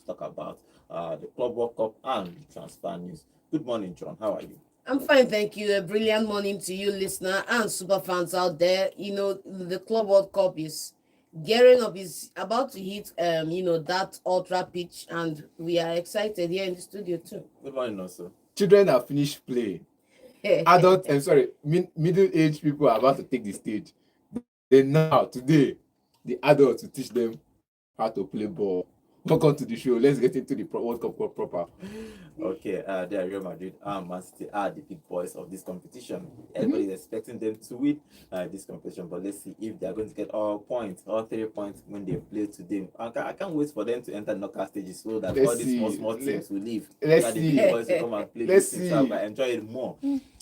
talk about the Club World Cup and transfer news. Good morning, John. How are you? I'm fine, thank you. A brilliant morning to you, listener, and super fans out there. The Club World Cup is gearing up, is about to hit, that ultra pitch, and we are excited here in the studio too. Good morning, also. Children have finished playing. Adults, I'm sorry, middle-aged people are about to take the stage. Then now, today, the adults will teach them how to play ball. Welcome to the show. Let's get into the World Cup proper. Okay, they are Real Madrid and Man City are the big boys of this competition. Everybody is expecting them to win this competition, but let's see if they are going to get all points, all 3 points when they play today. I can't wait for them to enter knockout stages so that all these small teams will leave. Let's That the see. big boys will come and play Let's this thing so see. I enjoy it more.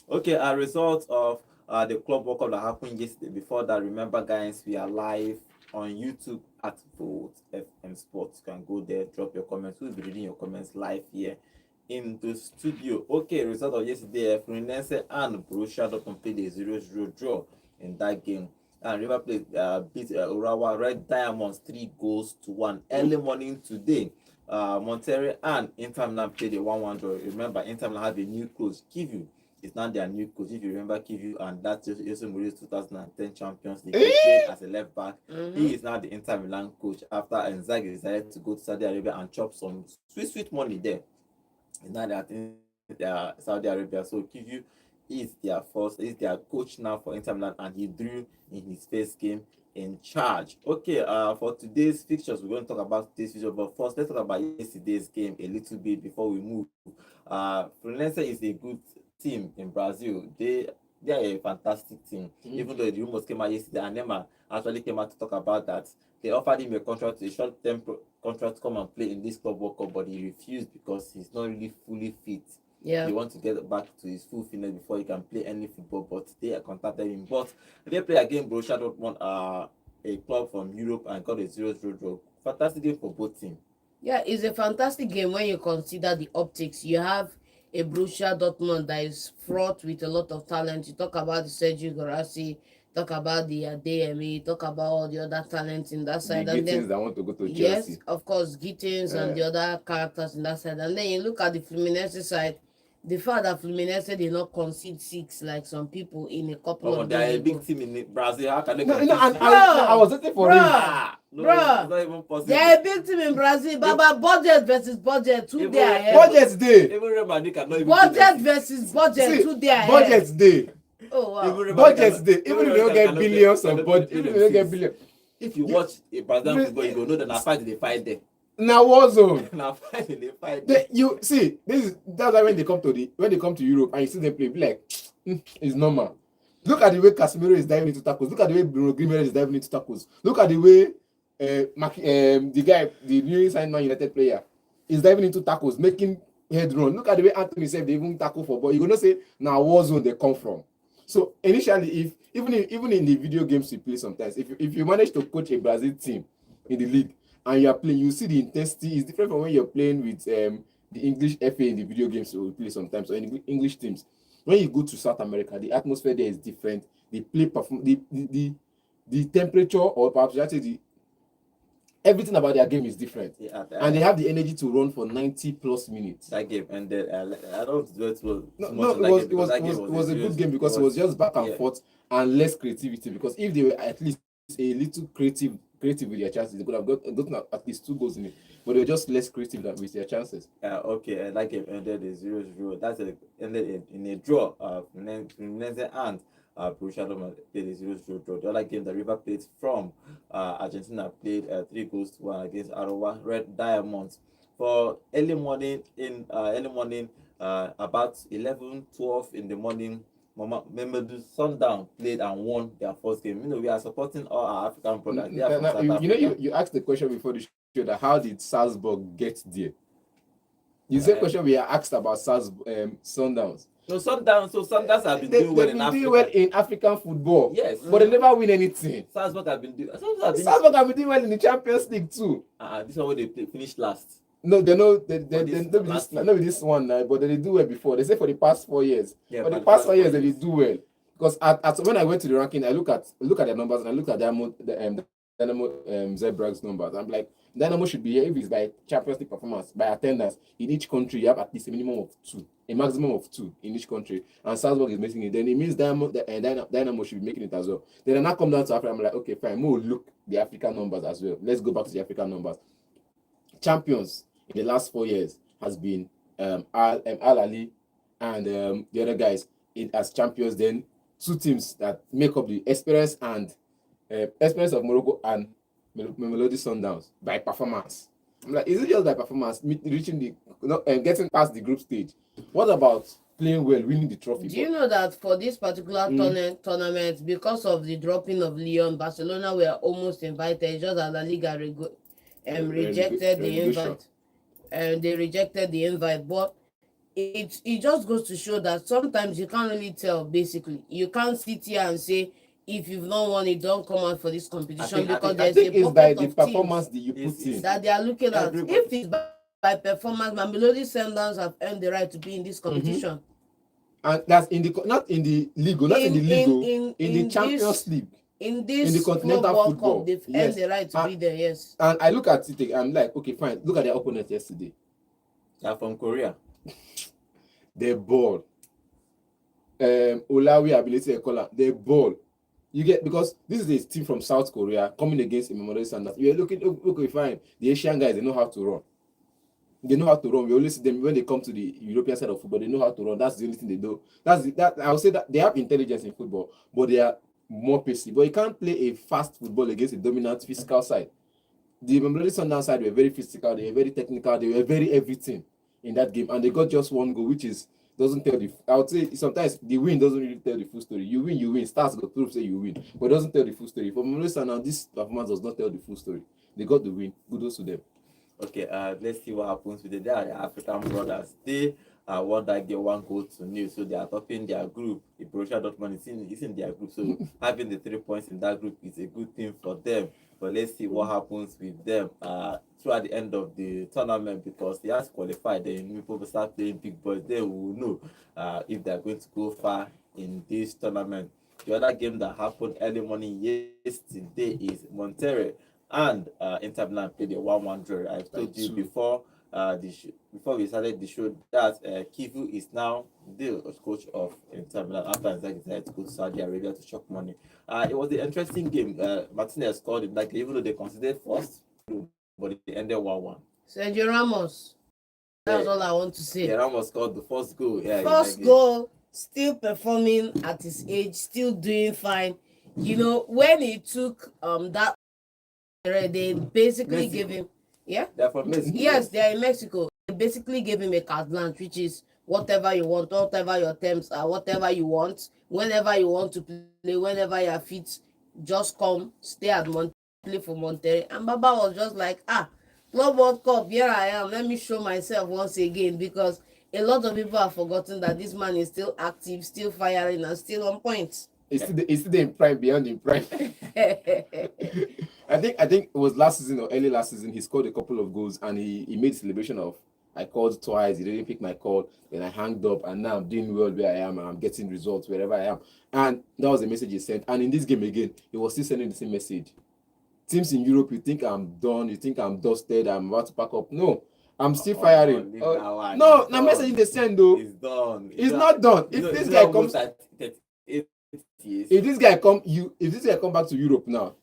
Okay, a result of the Club World Cup that happened yesterday. Before that, remember, guys, we are live on YouTube at Vote FM Sports. You can go there, drop your comments. We'll be reading your comments live here in the studio. Okay, result of yesterday, Fluminense and Borussia Dortmund played a 0-0 draw in that game. And River Plate beat Urawa Red Diamonds 3-1 early morning today. Monterrey and Inter Milan played a 1-1 draw. Remember, Inter Milan have a new coach, Kivu. It's not their new coach. If you remember Kivu, and that's Jose Mourinho's 2010 Champions League. He played as a left back. He is now the Inter Milan coach after Inzaghi decided to go to Saudi Arabia and chop some sweet money there. It's now that in Saudi Arabia. So Kivu is their coach now for Inter Milan, and he drew in his first game in charge. Okay, for today's fixtures, we're going to talk about today's fixture, but first let's talk about yesterday's game a little bit before we move. Fluminense is a good team in Brazil. They are a fantastic team. Even though the rumors came out yesterday, and Neymar actually came out to talk about that. They offered him a short-term contract to come and play in this Club World Cup, but he refused because he's not really fully fit. Yeah. He wants to get back to his full fitness before he can play any football, but they contacted him. But they play again Borussia Dortmund, a club from Europe, and got a 0-0 draw. Fantastic game for both teams. Yeah, it's a fantastic game when you consider the optics. You have a Borussia Dortmund that is fraught with a lot of talent. You talk about the Sergio Guirassy, talk about the DME, talk about all the other talents in that side. The And then, that want to go to Chelsea. yes, of course, Gittins and the other characters in that side. And then you look at the Fluminense side, the fact that Fluminense did not concede 6 like some people in a couple of they are a games big ago. team in Brazil. How can they No, compete? I was waiting for him. Bruh, it's not even possible. they are a big team in Brazil, but budget versus budget, 2 Even- day ahead. Budget day. Even Real Madrid cannot even Budget versus budget, See, 2 day ahead. budget day. Oh wow. Even Real Madrid Budget cannot- day. Even if you don't get cannot billions cannot of budget, play even if them you don't get six. billions. If you watch a Brazilian football, you go know that na fight they fight there. Now war zone. Na fight they fight there. You see, that's why when they come to Europe and you see them play, be like, it's normal. Look at the way Casemiro is diving into tackles. Look at the way Bruno Guimaraes is diving into tackles. Look at the way the newly signed Man United player, is diving into tackles, making head run. Look at the way Anthony himself they even tackle for ball. You're gonna say now war zone they come from. So initially, if even in the video games you play sometimes, if you manage to coach a Brazil team in the league and you are playing, you see the intensity is different from when you're playing with the English FA in the video games you play sometimes, or in English teams. When you go to South America, the atmosphere there is different. The play perform the temperature, or perhaps actually everything about their game is different. Yeah, And they have the energy to run for 90 plus minutes. that game, and I don't do it well. No, it was a good game because it was just back and forth and less creativity. Because if they were at least a little creative with their chances, they could have gotten at least 2 goals in it. But they were just less creative with their chances. Okay, that game ended a 0-0. Ended in a draw. Fluminense and Borussia Dortmund played a 0-0 draw. The other game that River Plate from Argentina played 3-1 against Aroa Red Diamonds. For early morning, about 11-12 in the morning, Mamelodi Sundown played and won their first game. We are supporting all our African brothers. They are from South Africa. You asked the question before the show that how did Salzburg get there? The same question we are asked about Sundowns. No, Sundowns have been doing well in Africa. Doing well in African football. Yes. But they never win anything. Salzburg have been doing. Salzburg have been doing well in the Champions League too. This one where they finished last. No, they know they last not with this one now, but they do well before. They say for the past 4 years. Yeah, for the past 4 years they did do well. Because when I went to the ranking, I look at their numbers and I look at Dynamo Zagreb's numbers. I'm like, Dynamo should be here if it's by Champions League performance, by attendance. In each country, you have at least a minimum of 2, a maximum of 2 in each country. And Salzburg is making it. Then it means Dynamo should be making it as well. Then I now come down to Africa. I'm like, okay, fine. We'll look the African numbers as well. Let's go back to the African numbers. Champions in the last 4 years has been Al Ali and the other guys as champions. Then 2 teams that make up the Esperance and Esperance of Morocco and Mamelodi Sundowns by performance. I'm like, is it just by performance, reaching the getting past the group stage? What about playing well, winning the trophy? Do you know that for this particular tournament, because of the dropping of Lyon, Barcelona were almost invited, just as La Liga rejected the invite. And they rejected the invite. But it just goes to show that sometimes you can't really tell. Basically, you can't sit here and say, if you've not won it, don't come out for this competition, because there's a pocket of performance teams that you put in that they are looking at. If it's by performance, Mamelodi Sundowns have earned the right to be in this competition. And that's in the not in the league, not in the league, in the Champions League. In this the continental World football, Cup, they've earned the right to be there. Yes. And I look at it, I'm like, okay, fine. Look at their opponent yesterday. They're from Korea. The ball. Olawi ability Ekola. The ball. You get, because this is a team from South Korea coming against Mamelodi Sundowns. You're looking, okay, fine. The Asian guys, they know how to run. They know how to run. We always see them when they come to the European side of football. They know how to run. That's the only thing they do. I would say that they have intelligence in football, but they are more pacey. But you can't play a fast football against a dominant physical side. The Mamelodi Sundowns side were very physical. They were very technical. They were very everything in that game, and they got just 1 goal, which doesn't tell the. I would say sometimes the win doesn't really tell the full story. You win. Stars go prove say you win, but it doesn't tell the full story. For Mamelodi Sundowns, this performance does not tell the full story. They got the win. Kudos to them. Okay, let's see what happens with the African brothers. They won that game 1-0, so they are topping their group. The Borussia Dortmund is in their group, so having the 3 points in that group is a good thing for them. But let's see what happens with them throughout the end of the tournament, because they have to qualify. Then people will start playing big boys. They will know if they're going to go far in this tournament. The other game that happened early morning yesterday is Monterrey and Inter Milan played a 1-1 draw. I've told you before before we started the show that Kivu is now the coach of Inter Milan after Inzaghi decided to go to Saudi Arabia to chop money. It was an interesting game. Martinez scored in that game, even though they considered first, but it ended 1-1. Sergio Ramos. That's all I want to say. Yeah, Ramos scored the first goal. Yeah, first goal, still performing at his age, still doing fine. You know, when he took that, they basically Mexico. gave him. Yeah? They're from Mexico. Yes, they are in Mexico. They basically gave him a carte blanche, which is whatever you want, whatever your terms are, whatever you want, whenever you want to play, whenever you're fit, just come, stay at Monterrey, play for Monterrey. And Baba was just like, Club World Cup, here I am. Let me show myself once again, because a lot of people have forgotten that this man is still active, still firing, and still on point. It's still in prime, beyond in prime. I think it was last season or early last season. He scored a couple of goals and he made a celebration of, I called twice, he didn't pick my call, then I hanged up, and now I'm doing well where I am and I'm getting results wherever I am. And that was the message he sent. And in this game again, he was still sending the same message. Teams in Europe, you think I'm done, you think I'm dusted, I'm about to pack up. No, I'm still firing. No, message they send though. It's done. It's not done. If this guy comes, if this guy come back to Europe now,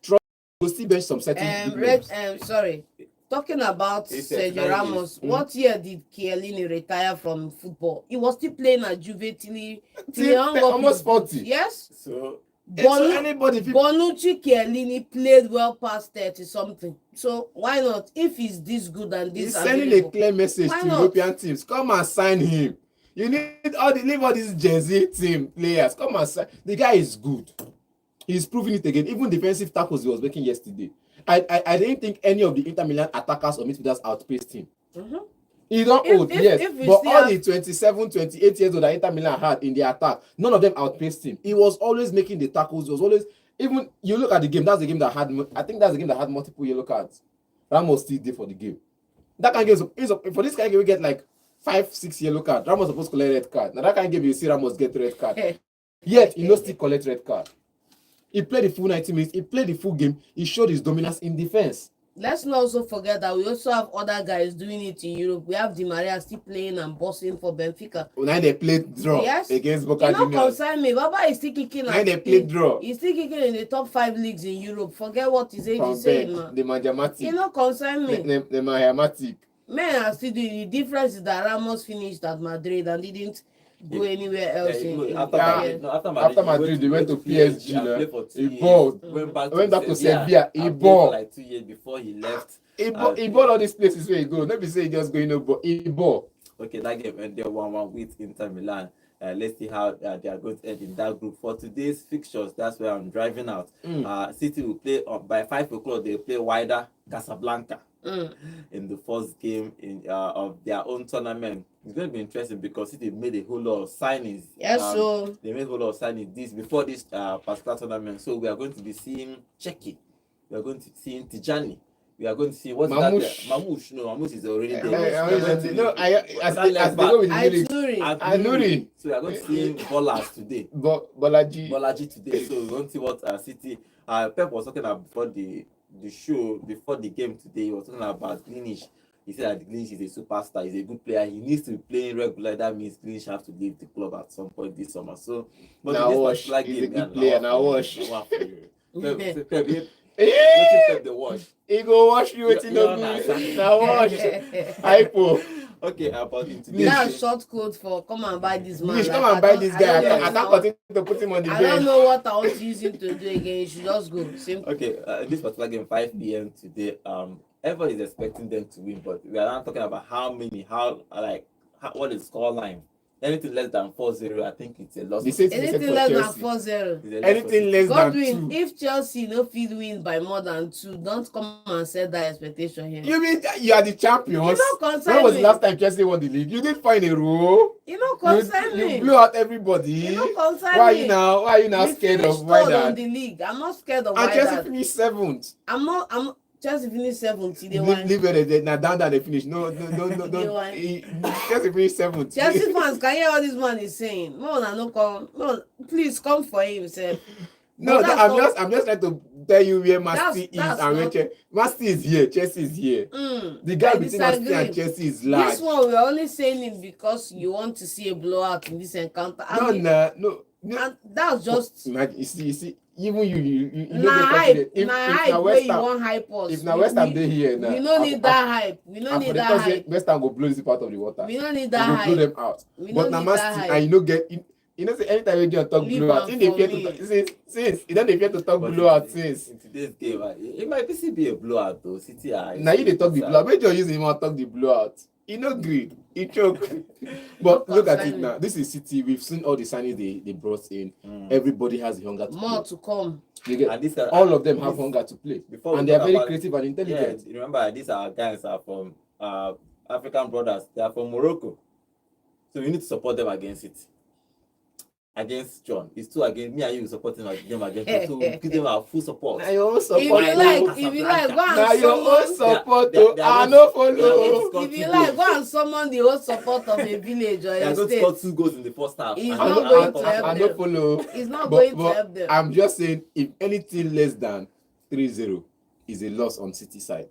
will still bench some certain sorry. Talking about Sergio Ramos, what year did Chiellini retire from football? He was still playing at Juve till almost 40. Yes. So Bonucci Chiellini played well past 30 something. So why not? If he's this good and this, he's sending a clear message to European teams. Come and sign him. You need leave all these Gen Z team players. Come and sign. The guy is good. He's proving it again. Even defensive tackles he was making yesterday. I didn't think any of the Inter Milan attackers or midfielders outpaced him. Mm-hmm. He's not old, yes. But all the 27, 28 years old that Inter Milan had in the attack, none of them outpaced him. He was always making the tackles. He was always, even you look at the game, that's the game that had, I think that's the game that had multiple yellow cards. Ramos still did for the game. That kind of game, for this kind of game, we get like 5-6 yellow cards. Ramos supposed to collect red card. Now that kind of game, you see Ramos get red card. Yet, he no still collect red card. He played the full 90 minutes. He played the full game. He showed his dominance in defense. let's not also forget that we also have other guys doing it in Europe. We have Di Maria still playing and bossing for Benfica. Now they played draw Yes. against You Boca know, Juniors. concern me. Baba is still kicking. Now they played draw He's still kicking in the top 5 leagues in Europe. Forget what his age from is saying, bench. man. The Manjamatic. You know, concern me. The Mahamatic. Men are still doing. The difference is that Ramos finished at Madrid and didn't go anywhere else. After Madrid, they went to PSG. and played for 2 He years. bought. Went back to Sevilla. He and played bought. for like 2 years before he left. He bought all these places where he go. Let me say he just going no, but he bought. Okay, that game ended 1-1 with Inter Milan. Let's see how they are going to end in that group. For today's fixtures, that's where I'm driving out. City will play by 5 o'clock. They play wider Casablanca in the first game of their own tournament. It's going to be interesting because City made a whole lot of signings. Yes, so they made a whole lot of signings before this particular tournament. So we are going to be seeing Cheki. We are going to see Tijani. We are going to see what's Mamouche. that? Mamouche. No, Mamouche is already there. As they go with the lyrics. Anuri. So we are going to see Bolas today. Bolaji today. So we're going to see what City. Pep was talking about before the show, before the game today. He was talking about Greenish. He said that Greenish is a superstar. He's a good player. He needs to be playing regular. That means Greenish have to leave the club at some point this summer. So, but now this Wash. particular He's a game, good player. Now Wash. Pep the wash. He go wash you with no good. Now wash. Hypo. Okay, about in today's That's game. short code for come and buy this man. Please Like, come and buy this guy. I can't know- continue to put him on the I don't bench. know what I want to use him to do again. You should just go. Simple. Okay, this particular game, 5 p.m. today. Everybody is expecting them to win, but we are not talking about what is the score line. Anything less than 4-0, I think it's a loss. Anything less than 4-0. Anything less than Godwin, 2. if Chelsea no fit win by more than 2, don't come and set that expectation here. You mean you are the champions? You don't concern When was me. the last time Chelsea won the league? You didn't find a role. You don't concern You me. blew out everybody. You don't concern Why me. are you now We scared finished of why third on that? the league. I'm not scared of And why Chelsea that. finished 7th. I'm Chelsea finished 7th. They won. Leave it now down they finished. No. They won. Chelsea finished 7th. Chelsea fans, can you hear what this man is saying? No, come. No, please come for him, sir. No, But that's I'm just trying to tell you where Master is that's and where not- Master is here. Chelsea is here. The gap I between Master disagree. and Chelsea is large. This one we're only saying it because you want to see a blowout in this encounter. No. And that's just Imagine, you see, even you na don't get hype. confident. Na If hype na where West you Ham, want hype us. if na West Ham dey here now, we don't need that hype. We don't and need for the that Thursday, hype. West Ham go blow this part of the water. We don't need We that go blow hype. them out. We But don't na need Man that City, hype. and you no get. You know, say anytime you don't talk Leave blowout, am they for fear me. to talk. Since you don't fear to talk But blowout since. in today's game, it might still be a blowout though. City are. Now you dey talk the blowout. Make sure you use him and talk the blowout. He no gree. He choke. But look at it now. This is City. We've seen all the signings they brought in. Everybody has the hunger to More play. to come. You get, And this, all of them have hunger to play. Before we And they are talk very about- creative and intelligent. Yeah, remember these are guys are from African brothers. They are from Morocco, so we need to support them against it. Against John, it's two against me and you supporting them against them. So we give them our full support. Na your own If support. you Why like, not? go Na and your own summon. support. They are I not- no they follow. are If you like, go and summon the whole support of a village or They are a going to score state. 2 goals in the first half. It's and- not and- going and- to help I them. no follow. It's not going to help them. I'm just saying, if anything less than 3-0 is a loss on City side.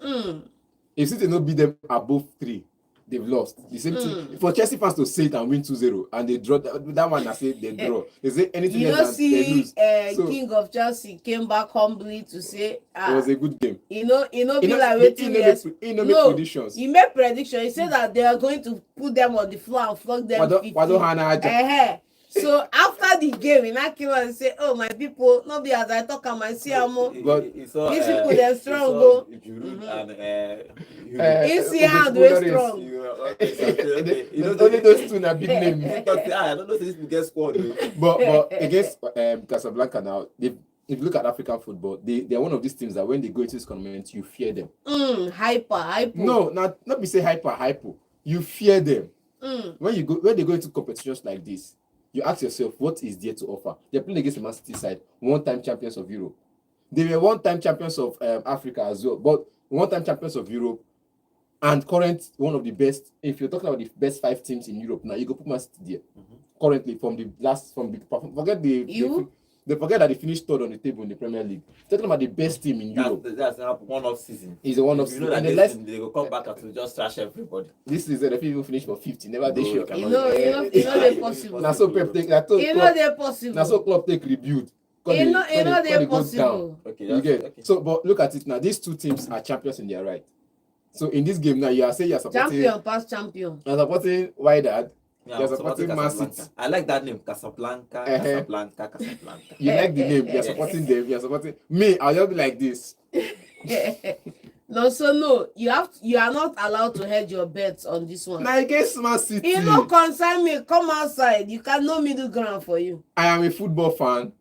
If City no beat them above 3, they've lost. The same thing for Chelsea fans to say it and win 2-0 and they draw that one. I say they draw. They say anything You know, less than they see, lose. So King of Chelsea came back humbly to say, it was a good game. be like He waiting. no make predictions. He made prediction. He said that they are going to put them on the floor and flog them. Wado Hana Aja. So after the game, he now came out and say, "Oh my people, not be as I talk am I see am o." He saw, These people, they're strong, he saw go. Giroud and He see how they strong. Only those two na big name. I don't know if this will get scored. But against Casablanca now, if you look at African football, they are one of these teams that when they go into this tournament, you fear them. Hyper. No, not be say hyper. You fear them. When they go into competitions like this, you ask yourself, what is there to offer? They're playing against the Man City side, one-time champions of Europe. They were one-time champions of Africa as well, but one-time champions of Europe and current one of the best. If you're talking about the best 5 teams in Europe now, you go put Man City there. Currently, forget the You? They forget that they finished third on the table in the Premier League. Talking about the best team in Europe. That's one-off season. Is a one-off You season. know that And the this last season they will come back and to just trash everybody. this season the people finished for 50. Never they No, sure. you cannot. You know they possible. Now so Pep take that You know they possible. now so club take rebuild. You know they Goes down. possible. Okay, You get okay. so, but look at it now. These two teams are champions in their right. So in this game now, you are saying you're supporting Champion past champion. you're supporting Wydad. Yeah, You're I'm supporting Man Casablanca. City. I like that name, Casablanca, Uh-huh. Casablanca, Casablanca. You like the name. You're Yes. supporting them. You're supporting me. I'll just be like this. No, you are not allowed to hedge your bets on this one. Now against Man City, You no concern me. Come outside. You can no middle ground for you. I am a football fan.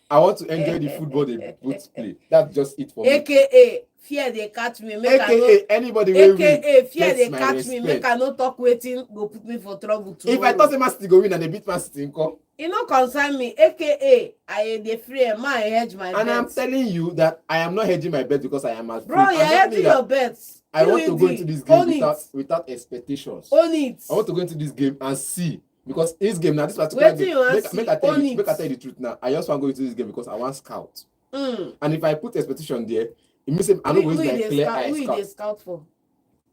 I want to enjoy the football they both play. That's just it for me. AKA fear they catch me. Make I AKA anybody no, will win. AKA fear That's they my catch me. respect. Make I no talk waiting. Go put me for trouble tomorrow. If I thought Man City go win and they beat Man City, nko, You no concern me. AKA I dey free my hedge my and I'm bets. telling you that I am not hedging my bet because I am afraid. Bro, you're hedging your bets. I want to go into this game without expectations. Own it. I want to go into this game and see. Because this game now, this particular Wetin game, you wan make see? I tell Own you, it. make I tell you the truth now. I just want to go into this game because I want scout. And if I put expectation there, it means I'm not going to like clear eye Who scout. they scout for?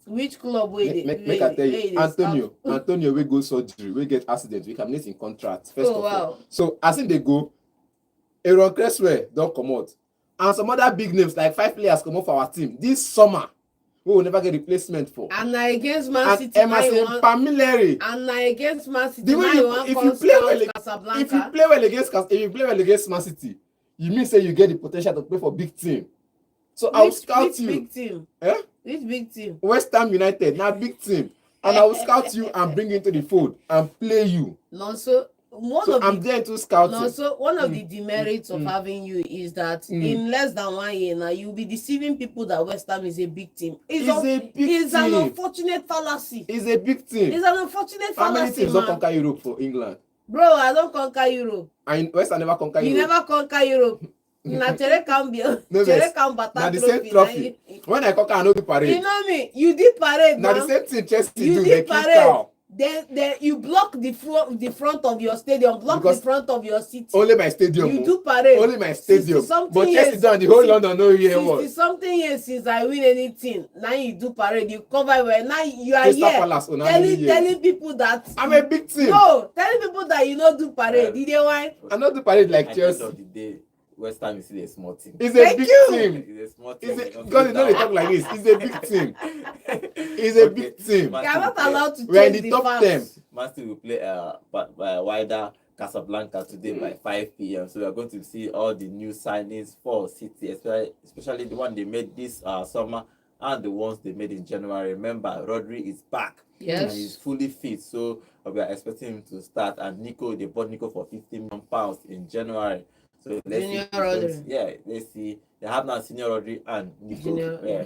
Which club where they Make I tell you, Antonio we go surgery, we get accident, we can in contract first of all. Wow. So as in they go, Aaron Cresswell don't come out, and some other big names like 5 players come out for our team this summer. We will never get replacement for. And now against Man And City, now you Emerson want. Palmieri. And now against Man City, The way now you- you want if you come play scout well, Casablanca. If you play well against Man City, you mean say you get the potential to play for big team. So I will scout which you. big team? Eh? Which big team? West Ham United, now big team. And I will scout you and bring you into the fold and play you. No, so one So of I'm the there to scout no, you. so one of the demerits of having you is that in less than 1 year now you'll be deceiving people that West Ham is a big team. It's a big It's an team. unfortunate fallacy. It's a big team. It's an unfortunate How many fallacy, teams don't man. conquer Europe for England? Bro, I don't conquer Europe. And West Ham never conquer You Europe. never conquer Europe. Na Tere Cambia. No, Tere vex. Cambata Now the same na trophy. When I conquer, I know the You parade. know me. You did parade, Now the man. same thing Chelsea You do. They did kill parade. cow. Then you block the front of your stadium, block Because the front of your city. Only my stadium. You oh. do parade. Only my stadium. 60-something But Chelsea years. done the whole London no hear what. 60-something years since I win anything. Now you do parade. You cover well. Now you are Crystal here Palace, on how many years? telling people that I'm a big team. no, telling people that you don't do parade. Did they why? I not do parade like At the end Chelsea. of the day, West Ham is still a small team. It's a Thank big you. team. It's a small team. It's a, because you know they talk like this. It's a big team. It's a big team. Man You are not City will allowed to We're in change the the top facts. 10. Man City will play by wider Casablanca today by 5 p.m. So we are going to see all the new signings for City, especially the one they made this summer and the ones they made in January. Remember, Rodri is back. Yes. And he's fully fit. So we are expecting him to start. And they bought Nico for £50 million in January. So let's Junior see. Rodri. Yeah, let's see. They have now Senior Rodri and Nico. Junior- Yeah.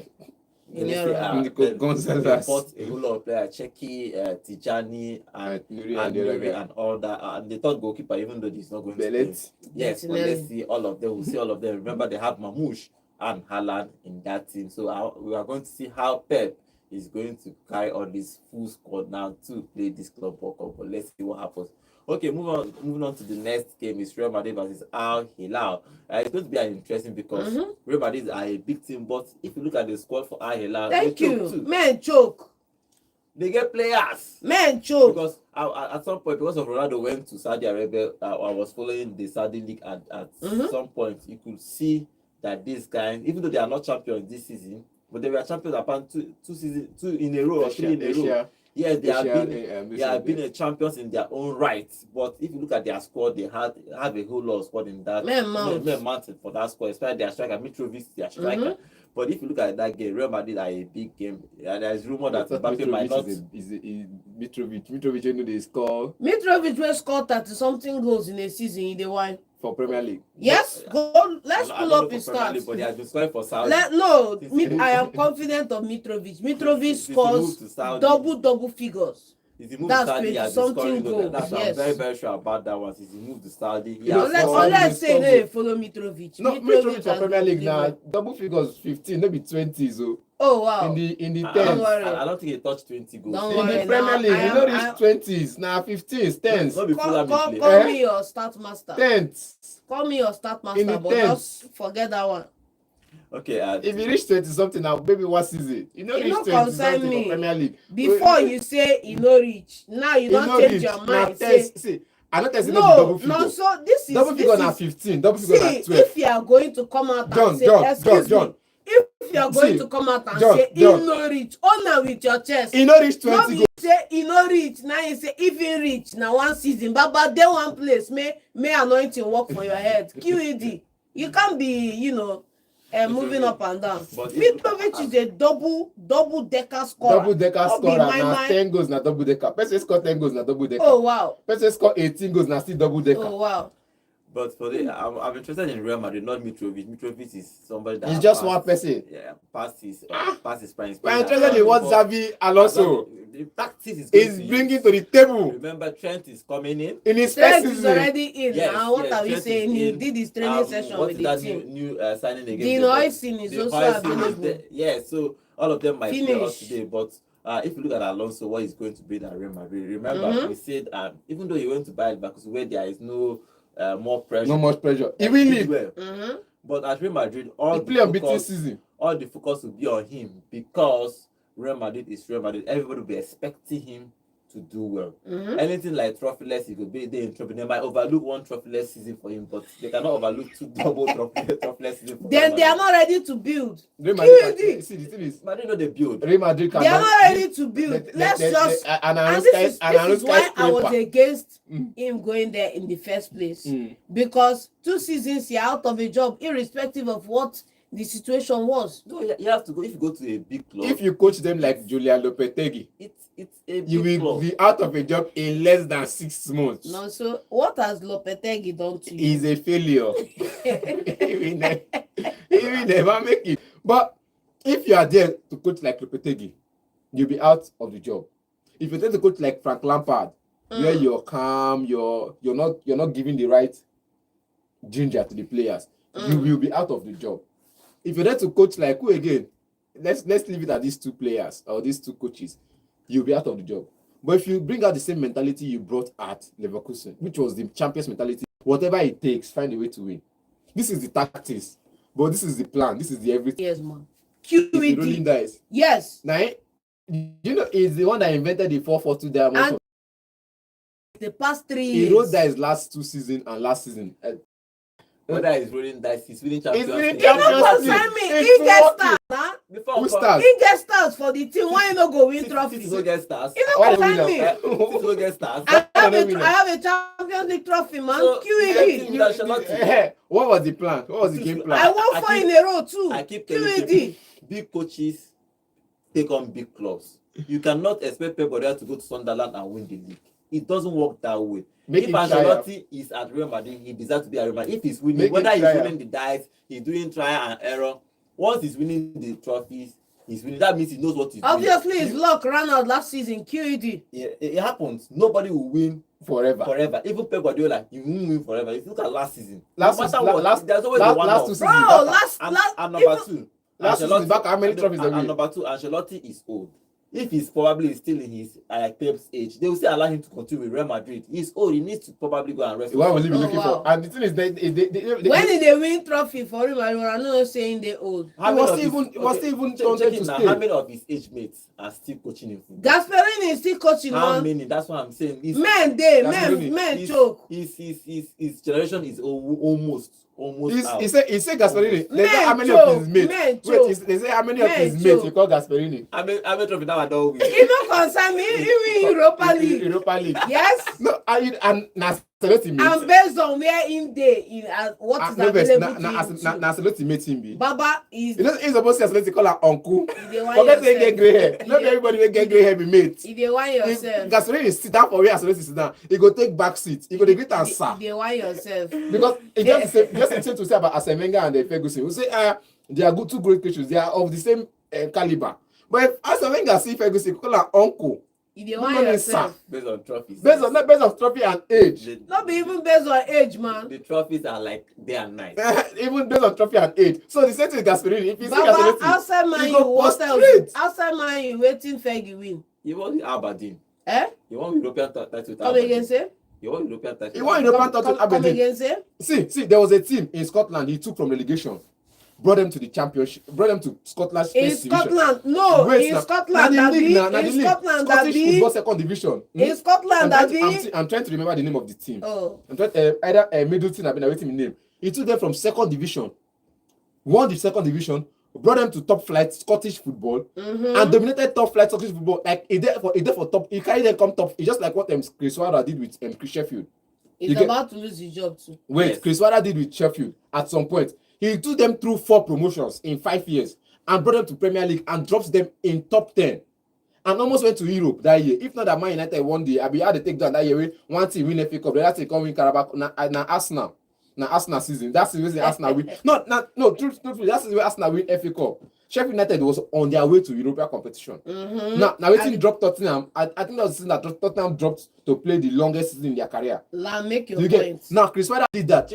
Junior Let's see, Rodri. Nico they Gonzalez. bought a whole lot of players, Cheki, Tijani, and Nuri and and the other Nuri guy. and all that. And the third goalkeeper, even though he's not going to play. Bellet. Yes, but Martinelli. let's see all of them. We'll see all of them. Remember, they have Mamouche and Haaland in that team. So we are going to see how Pep is going to carry on this full squad now to play this Club World Cup. But let's see what happens. Okay, moving on to the next game is Real Madrid versus Al Hilal. It's going to be interesting because Real Madrid are a big team, but if you look at the squad for Al Hilal, Thank they choke you. too. Men choke. They get players. Men choke. Because at some point, because of Ronaldo went to Saudi Arabia, I was following the Saudi league at some point, you could see that these guys, even though they are not champions this season, but they were champions upon two in a row or 3 in a row. Yes, they have been a champions in their own right. But if you look at their squad, they have a whole lot of squad in that. Men mounted for that squad, especially their striker, Mitrovic, their striker. But if you look at that game, Real Madrid are a big game. There is rumor that Mbappe might not. Mitrovic, you know they score Mitrovic will score 30-something goals in a season in the wine. for Premier League. Yes, go. Let's I pull don't up know his for Premier League, stats. but he has been scoring for Saudi. I am confident of Mitrovic. Mitrovic Since he moved to scores Saudi. double figures. He's moved to That's Saudi. He has been 20-something scoring goals. goals, That's why I'm yes. very, very sure about that one. Since he moved to Saudi, he You know, has Unless, Saudi scored. unless say scored they goal. follow Mitrovic. No, Mitrovic for has Premier been League now delivered. double figures 15, maybe 20. So Oh wow. in the I Don't don't, tens, worry. I don't think he touched 20 goals. Don't in worry. the Premier now, League, I you am- know I- reach 20s, now 15s, 10s, Not before that Call Eh? me your start master. 10s. Call me your start In the master, but tens. just forget that one. Okay, If you reach 20 something now, maybe what season? You know It reach no 20 concern something me. for Premier League. Before you say you no reach, now you You don't know change reach your now mind. 10. Say See, I don't say no be no, double figure. no. So this is Double figure this na is 15, double figure na see 12. if you are going to come out John, and say John, excuse John. me, if you are going See, to come out and John, say John. he no reach, honor with your chest. You know reach No 20 be goals. say he no reach, now you say if he reach na one season, but then one place may anointing work for your head. QED, you can't be moving up and down. But if- Mitrovic is a double decker scorer. Double decker No be scorer my na mind. 10 goals na double decker. Person score 10 goals na double decker. Oh wow, Person score 18 goals na still double decker. oh wow. But for the, I'm interested in Real Madrid, not Mitrovic. Mitrovic is somebody that It's has just passed- one person. Yeah, past his prime. We're interested in what Xavi Alonso The tactics is going is to bringing use. to the table Remember, Trent is coming in. in his first Trent is season. already in Yes, now. What yes, are we Trent saying? is He in. did his training session What with is the that team. new signing again? The Hoisin is also available. Yeah, so all of them might play Finish. us today. But if you look at Alonso, what he's going to be at Real Madrid, remember Mhm. we said even though he went to buy it back, where there is no more pressure. No much pressure. He like, will he leave. well. Mm-hmm. But at Real Madrid, He all play the unbeaten focus, season. all the focus will be on him because Real Madrid is Real Madrid. Everybody will be expecting him to do well. Mm-hmm. Anything like trophyless, he could be there in trouble. They might overlook one trophyless season for him, but they cannot overlook two double trophyless season for Then Real they are Madrid. not ready to build. Real Madrid QED. can, see the thing is Madrid know they build. Real Madrid They are cannot. not ready to build. Let's just. And this is why I was against him going there in the first place. Because 2 seasons you're out of a job, irrespective of what the situation was. No, you have to go. If you go to a big club, If you coach them like Julian Lopetegui, it's a big you will club. be out of a job in less than 6 months. No, so what has Lopetegui done to you? He's a failure. He will never make it. But if you are there to coach like Lopetegui, you'll be out of the job. If you're there to coach like Frank Lampard, where you're calm, you're not giving the right ginger to the players, you will be out of the job. If you're there to coach like who again? Let's leave it at these 2 players or these 2 coaches, you'll be out of the job. But if you bring out the same mentality you brought at Leverkusen, which was the champions mentality, whatever it takes, find a way to win. This is the tactics, but this is the plan. This is the everything. Yes, man. It's the rolling QED. dice. Yes. Now, you know, he's the one that invented the 4-4-2 diamond. And the past 3 He years. wrote dice last 2 seasons and last season. Whether he's rolling dice, he's winning Champions winning League. You Champions know League. concern me. It's He gets working. stars, huh? Before Who we come- stars? He gets stars for the team. Why you not go win City trophies? will get stars. You Why know don't we concern me. know? City will get stars. I have, don't we know? I have a Champions League trophy, man. So, QED. you- that Charlotte- What was the plan? What was the game I plan? won I 4 keep- in a row too. I keep telling QED. people, big coaches take on big clubs. You cannot expect Pep Guardiola to go to Sunderland and win the league. It doesn't work that way. Make If it try. Ancelotti is at Real Madrid, he deserves to be at Real Madrid. If he's winning, Make it whether he's try. winning the dice, he's doing trial and error. Once he's winning the trophies, he's winning. That means he knows what he's Obviously, his doing. luck ran out last season. QED. It happens. Nobody will win Forever. forever. Even Pep Guardiola, he won't win forever. If you look at last season, Last no matter season- what, last- there's always last- the one last off. 2 Bro, seasons. And number two, Last season back, how many trophies have and we? number two, Ancelotti is old. If he's probably still in his Pep's age, they will still allow him to continue with Real Madrid. He's old. He needs to probably go and rest. What was he be Oh, looking wow. for? And the thing is, When did they win trophy for him? I don't know saying they old. How He many was of still his- even- he was still even check wanted it to now. stay. How many of his age mates are still coaching in football? Gasperini is still coaching How one. many? That's what I'm saying. Men they Gasperini. men choke. His generation is almost out. He said Gasperini. They say how many choke, of his mates? men Wait, choke. they say how many of Men his mates choke. you call Gasperini? I mean, trophy now I don't win. It don't concern me. Even Europa League. Europa League. Yes. No, and Nacelotti mates. And based on where in day in what is available to him too. Nacelotti mates him be. Baba is You know, he's supposed to Nacelotti call her uncle. the one Forget they get grey hair. yourself. Not everybody will get grey hair be mates. If they want If yourself. Gasperini sit down for where Nacelotti sit down, he go take back seat. He go dey greet am sir. If they want yourself. Because it just the same to say about Arsene Wenger and Ferguson. We say they are good, 2 great coaches. They are of the same caliber. But if Arsene Wenger see Ferguson, call her uncle. You dey No, want no, yourself. Based on trophies. Based on trophy and age. Not be even based on age, man. The trophies are like day and night. Even based on trophy and age. So the same thing with Gasperini. If you see Baba, Gasperini, outside man, he you go what else? prostrate. Outside man, you waiting Fergie win. You want Aberdeen. Eh? You want European title. Come again, say? You want European title. He won European title. Come again, say? See, there was a team in Scotland he took from relegation, brought them to the championship, brought them to Scotland's In first division. Scotland, no, Wait, in now, Scotland, now that the league, be now the in league. Scotland, that Scottish be football second division. in Scotland, that be. I'm trying to remember the name of the team. Oh, I'm trying, either Middleton, I've been awaiting the name. He took them from second division, won the second division, brought them to top flight Scottish football, and dominated top flight Scottish football. Like he there for top. He carried them come top. It's just like what Chris Wilder did with Chris Sheffield. he's about to lose his job too. Wait, Yes. Chris Wilder did with Sheffield at some point. He took them through 4 promotions in 5 years and brought them to Premier League and drops them in top 10. And almost went to Europe that year. If not that Man United won the, I be had to take down that year. One team win FA Cup, the other team come win Carabao. Na Arsenal. Na Arsenal season. That's the reason Arsenal win. No, truthfully, that's the way Arsenal win FA Cup. Sheffield United was on their way to European competition. Now waiting dropped Tottenham. I think that was the season that Tottenham dropped to play the longest season in their career. Make your You point. get now Chris Wilder did that.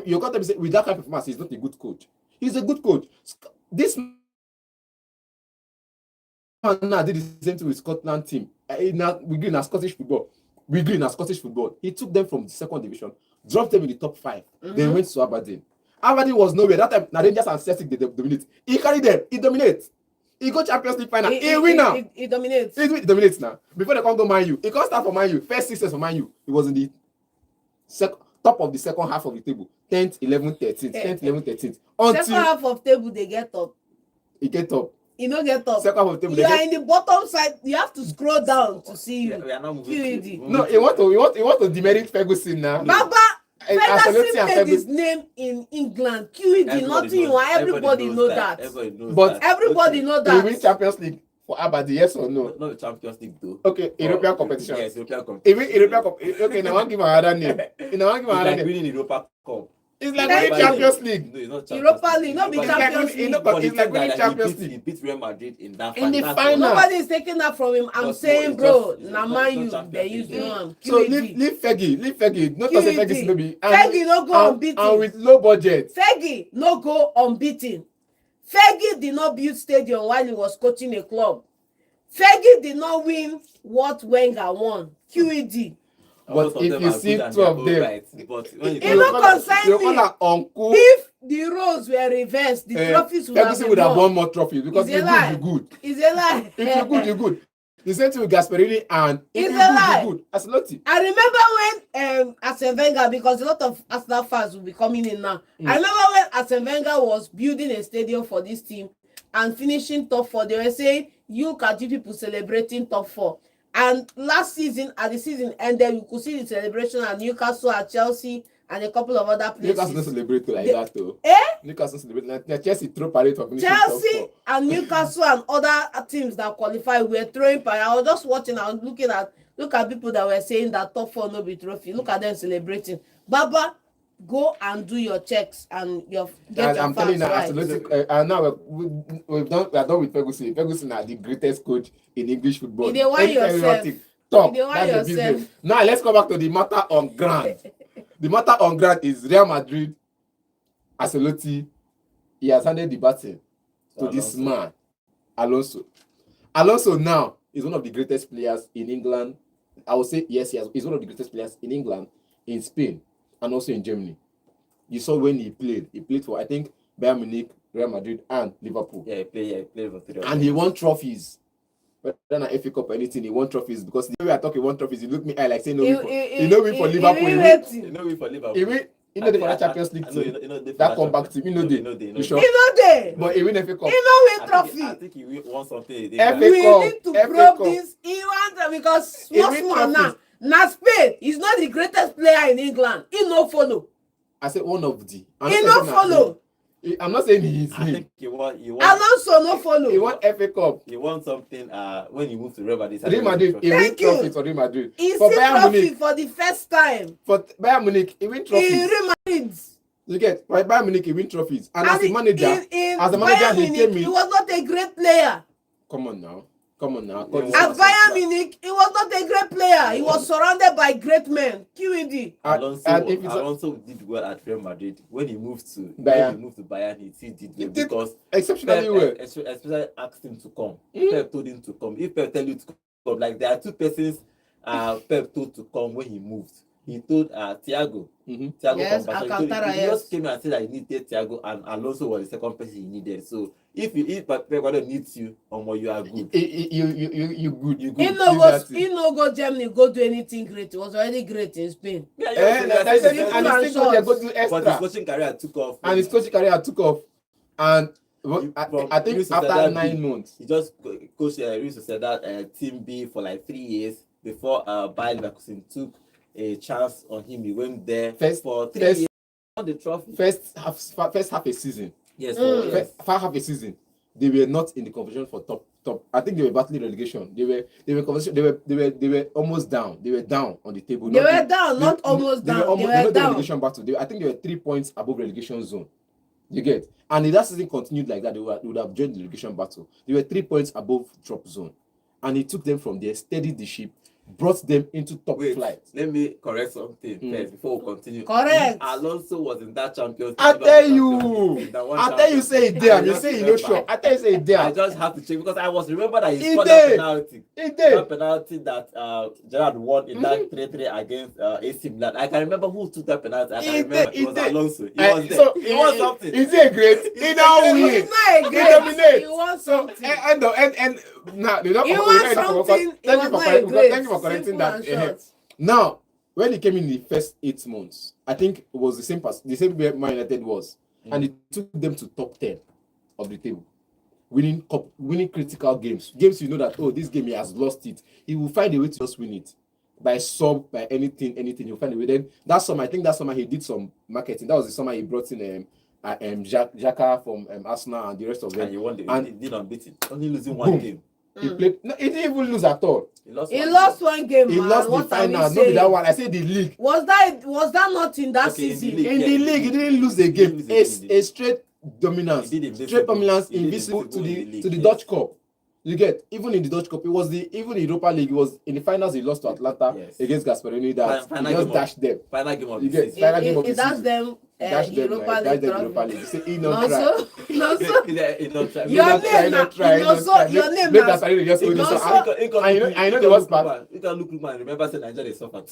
You got to say with that kind of performance, he's not a good coach. He's a good coach. This man now did the same thing with Scotland team. Now we agree in Scottish football. He took them from the second division, dropped them in the top 5, then went to Aberdeen. Aberdeen was nowhere. That time, now Rangers and Celtic they dominate. He carried them. He dominates. He go Champions League final. He win now. He dominates. He dominates now. Before they come to Man U, he can't start for Man U. First 6 years for Man U, he was in the top of the second half of the table. 10th, 11th, 13th, 10th, 11th, 13th. Until Second half of table, they get up. he get up. You don't get up. Second half of the table. You are in the bottom side. You have to scroll down to see you. We are not moving. QED. No, he want to demerit Ferguson now. Baba, Ancelotti Ferguson and made his Ferguson. name in England. QED, Everybody nothing you knows- want. Everybody know that. Everybody knows But that. Everybody Okay. know He win that. Champions League for Aberdeen, yes or no? Not the Champions League though. Okay, European competition. Yes, European He competition. win European competition. Okay, now I want give him another name. Now I want give him It's another like name. winning Europa Cup. It's like Thank winning you. Champions League. No, it's not Champions Europa League. League, not be Europa Champions League. League. It's But the like thing winning that Champions he League. beat Real Madrid in that In the That's final. all. Nobody is taking that from him. I'm But saying, it's bro, just- na it's man not you, Champions they League. use no am. So leave Fergie. Not to say Fergie QED. no be. Fergie no go and unbeaten. with low budget. Fergie no go unbeaten. Fergie did not build stadium while he was coaching a club. Fergie did not win what Wenger won. QED. Most But of if them you are see good and 2 of they are them, all right. But when It no concern you me. call her uncle. If the roles were reversed, the trophies would have Ferguson been would have more. won more trophies because It's if a you're lie. good, you're good. It's a lie. If you're good, you're good. The same thing with Gasperini and if It's you're a good, lie. you're good. Ancelotti. I remember when Arsene Wenger, because a lot of Arsenal fans will be coming in now. I remember when Arsene Wenger was building a stadium for this team and finishing top 4. They were saying, you can see people celebrating top 4. And last season, at the season ended, you could see the celebration at Newcastle, at Chelsea, and a couple of other places. Newcastle don't celebrate like They- that though. Eh? Newcastle celebrate like Chelsea throw parade for finishing top Chelsea 4. and Newcastle and other teams that qualify were throwing parade. I was just watching, I was looking at people that were saying that top 4 no be trophy. Look at them celebrating. Baba, go and do your checks and get your I'm telling you now, facts right. Ancelotti, and now we are done with Ferguson. Ferguson are the greatest coach in English football. You dey whine Anytime yourself. think, talk, You dey whine that's the yourself. business. Now let's go back to the matter on ground. The matter on ground is Real Madrid. Ancelotti, he has handed the baton to this man, Alonso. Alonso now is one of the greatest players in England. I would say yes, he's one of the greatest players in England, in Spain, and also in Germany. You saw when he played for I think Bayern Munich, Real Madrid, and Liverpool. Yeah, he played for 3 of And them. he won trophies. Whether an FA Cup or anything, he won trophies because the way I talk, he won trophies. He look me eye like saying no win for. He no win for Liverpool. You know we for Liverpool. He win. You know the final Champions League team. That That comeback team. You know they. You sure? He no dey. But he win FA Cup. He no win I trophy. think he won something. FA We Cup, need to FA probe Cup. this. He want them because He small win small now. trophies. Na Spain. He's not the greatest player in England. He no follow. I said one of the. He no follow. I'm not saying he is I him. think he won. Alonso no follow. He won FA Cup. He won something. When he moved to Real Madrid. Real Madrid. He win Thank you. trophies for Real Madrid. He For see Bayern trophy Munich. for the first time. For Bayern Munich, he win In trophies. Real Madrid. You get for Bayern Munich, he win trophies. And as a manager, in as a manager, Bayern he Munich, came he in. was not a great player. Come on now. Yeah, At Bayern Munich, he was player. He was surrounded by great men. QED. Alonso did well at Real Madrid. When he moved to Bayern, he still did well because exceptionally well. Especially asked him to come. Pep told him to come. If Pep tell you to come, like there are two persons Pep told to come when he moved. He told Thiago. Thiago Yes, from Alcantara, he just came and said that he needed Thiago, and Alonso was the second person he needed. So if Pep Guardiola needs you, you are good. You good. He no go Germany, go do anything great. He was already great in Spain. Yeah, and his coaching career took off. And I think after 9 months, he just coached Real Sociedad Team B for like 3 years before Bayer Leverkusen took a chance on him. He went there for 3 years. Won the trophy. First half a season. Yes, first half a season. They were not in the competition for top. I think they were battling relegation. They were almost down. They were down on the table. They were down, not almost down. They were down. Relegation battle. I think they were 3 points above relegation zone. You get? And if that season continued like that, they would have joined the relegation battle. They were 3 points above drop zone. And he took them from there, steadied the ship, brought them into top flight. Let me correct something first before we continue. Correct. Alonso was in that Champions League. I tell you, say it there. You say you sure. I tell you, say it there. I just have to check because I was remember that he scored that penalty. That penalty that Gerrard won in that 3-3 against AC Milan. I can remember who took that penalty. I can remember it was Alonso. He was there. So he won something. Is it great? He don't win. He's not a great. He won something. And now they don't. He won something. Thank you for correcting that. Now, when he came in the first 8 months, I think it was the same way Man United was, and he took them to top 10 of the table, winning critical games. Games you know that this game he has lost it. He will find a way to just win it by anything. He'll find a way. Then that summer he did some marketing. That was the summer he brought in Xhaka from Arsenal and the rest of them. And he did unbeaten, only losing one game. He played. No, he didn't even lose at all. He lost one game. He lost the final. Not that one. I said the league. Was that not in that season? In the league, he didn't lose a game. A straight dominance. Straight dominance, invisible to the Dutch Cup. You get, even in the Dutch Cup, even in Europa League, it was in the finals he lost to Atlanta against Gasperini. That he just dashed them. Final game of the season. He dashed them. Europa League. You say he not try. No, your name. Make Gasperini just hold this. I know the worst part. You can look man. Remember, say Nigeria suffered.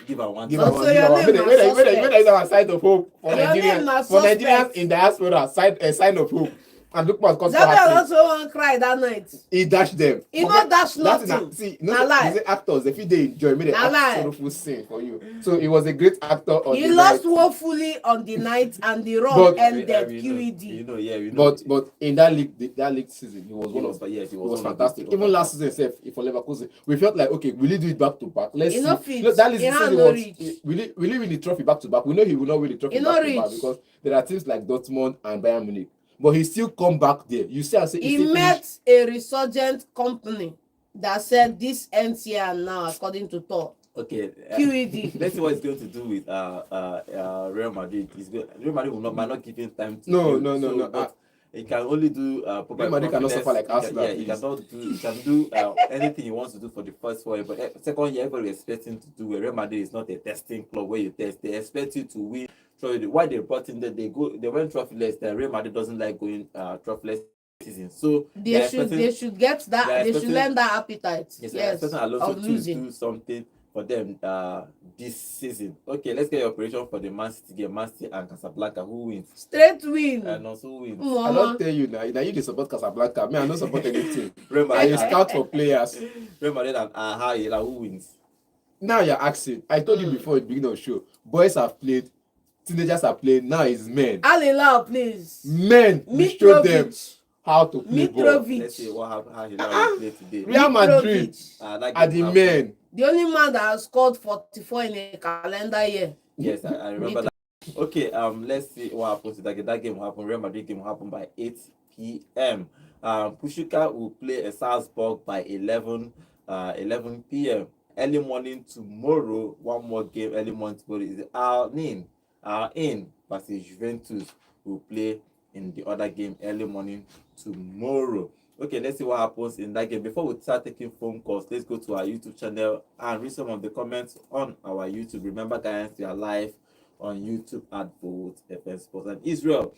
Give her one. Give her one. When there is a sign of hope for Nigerians in diaspora, sign of hope. And look what comes also won't cry that night. He dashed them. He not dashed nothing. See, the actors, if they enjoy, made a sorrowful scene for you. So he was a great actor on he lost woefully on the night and the run ended QED. But in that league season, he was he was fantastic. Even last season, for Leverkusen, we felt like, okay, will he do it back to back? Let's see. That league season will he win the trophy back to back? We know he will not win the trophy back to back because there are teams like Dortmund and Bayern Munich. But he still come back there. You see, he met a resurgent company that said this ends here now, according to Thor. Okay. QED. Let's see what he's going to do with Real Madrid. Real Madrid might not give him time to. No. He can only do. Real Madrid cannot suffer like Arsenal. He can do anything he wants to do for the first one. But second year, everybody expects him to do. Real Madrid is not a testing club where you test. They expect you to win. So why they brought in that they went trophyless. The Real Madrid doesn't like going trophyless season. So they should get that. They should learn that appetite. Yes. Alonso to do something for them this season. Okay, let's get your operation for the Man City game. Man City and Casablanca. Who wins? Straight win. And also wins. I don't tell you now. You dey support Casablanca. Me, I don't support anything. Real Madrid. I scout for players. Real Madrid and who wins? Now you're asking. I told you before the beginning of the show. Boys have played. Teenagers are playing. Now it's men. Alila, please. Men. We show them how to play ball. Let's see what happened. How Hilal play today. Real Madrid are the men. The only man that has scored 44 in a calendar year. Yes, I remember that. Okay, let's see what happens. That game will happen. Real Madrid game will happen by 8 p.m. Pushuka will play a Salzburg by 11 p.m. Early morning tomorrow. One more game early morning tomorrow is in versus Juventus will play in the other game early morning tomorrow. Okay, let's see what happens in that game. Before we start taking phone calls, let's go to our YouTube channel and read some of the comments on our YouTube. Remember, guys, we are live on YouTube at Vote FM Sports. And Israel,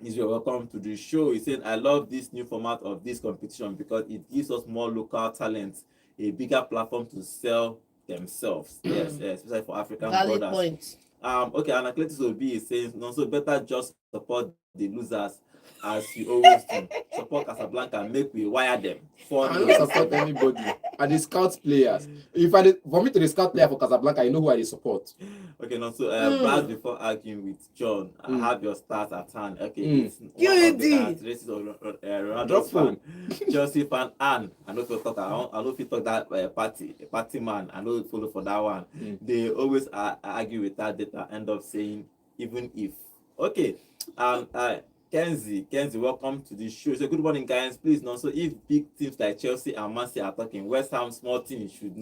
welcome to the show. He's saying, I love this new format of this competition because it gives us more local talents a bigger platform to sell themselves. Yes, especially for African Valid brothers. point. Okay, and Athletics Obi is saying, no, so better just support the losers as you always do. Support Casablanca, make we wire them. I don't support anybody. I dey scout players. If for me to dey scout player for Casablanca, you know who I dey support. Okay, no, so Brad, before arguing with John, I have your stats at hand. Okay, it's one of the characteristics of Ronaldo's fan, Chelsea fan, and I know if you talk, I know if you talk that party man, I know follow for that one. They always argue with that data, end up saying even if. Okay, Kenzie, welcome to the show. So good morning, guys. Please, no. So if big teams like Chelsea and Man City are talking, West Ham small teams should be